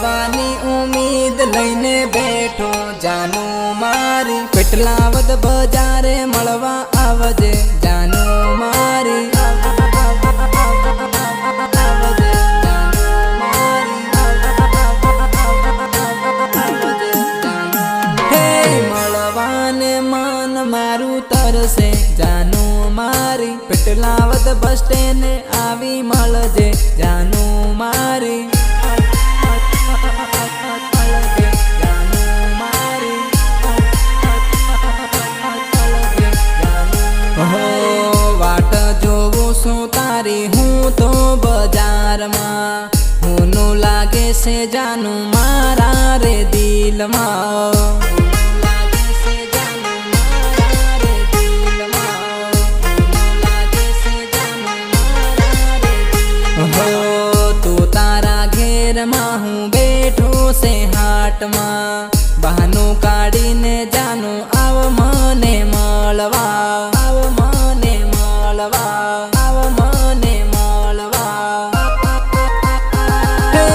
મળવાની ઉમ્મીદ લઈને બેઠો જાનું મારી પેટલાવદ બજારે મળવા આવજે જાનું મારી तरसे जानू मारी पेटलावद बस स्टेन आवी मळजे जानू मारी हो वाट जोवुं छुं तारी हूँ तो बजार मां हुनु लागे से जानू मारा रे दिल मां हूँ बैठो से हाट में बहानो काढ़ी ने जानू आव मने मळवा आव मने मळवा आव मने मळवा हे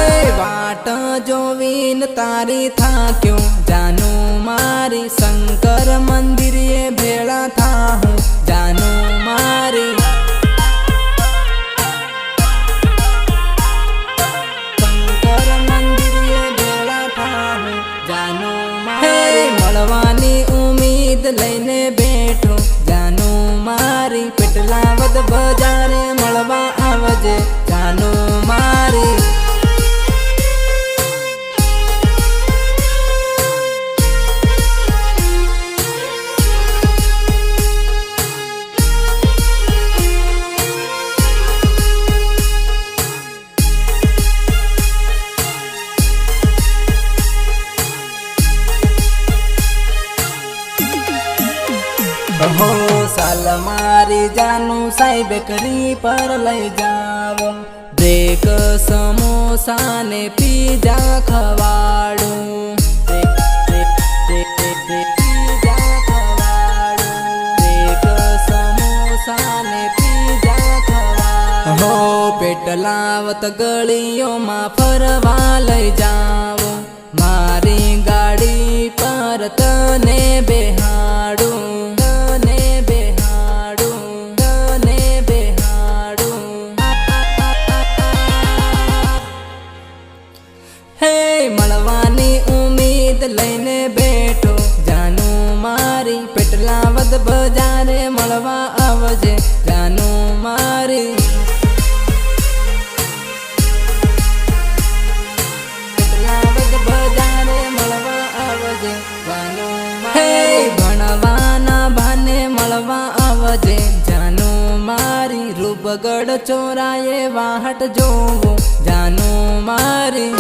वाट जोवीन तारी थाक्यो जानू मारी शंकर मंदिर ये भेड़ा था हूँ जानू मारी लईने बैठो जानू मारी पेटलावद बजारे मळवा आवजे जानू मारी हो साल मारी जानू साई बेकरी पर लई जाओ ब्रेक समोसा ने पिज़्ज़ा खवाड़ू पिज़्ज़ा खवाड़ू ब्रेक समोसा ने पिज़्ज़ा खवाड़ू हो पेटलावत गलियों में फरवा लई जाओ मारी गाड़ी पर तने बेहाड़ू મળવાની ઉમ્મીદ લઈને બેઠો જાનું મારી પેટલાવદ બજારે મળવા આવજે જાનું મારી પેટલાવદ બજારે મળવા આવજે જાનું મારી ભણવાના ભાને મળવા આવજે જાનું મારી રૂપગઢ ચોરાએ વાહટ જોવો જાનું મારી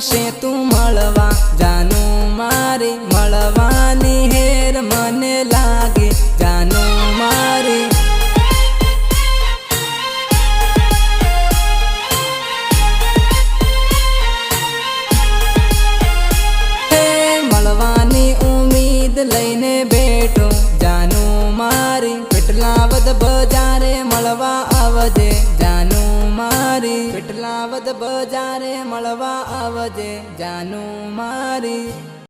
से तू मळवा जानू मारी मळवानी हेर मने लागे जानू मारी हे मळवानी उम्मीद लईने बैठो जानू मारी पेटलावद बजारे मळवा आवजे जानू मारी पेटलावद बजारे मळवा आवजे जानू मारी।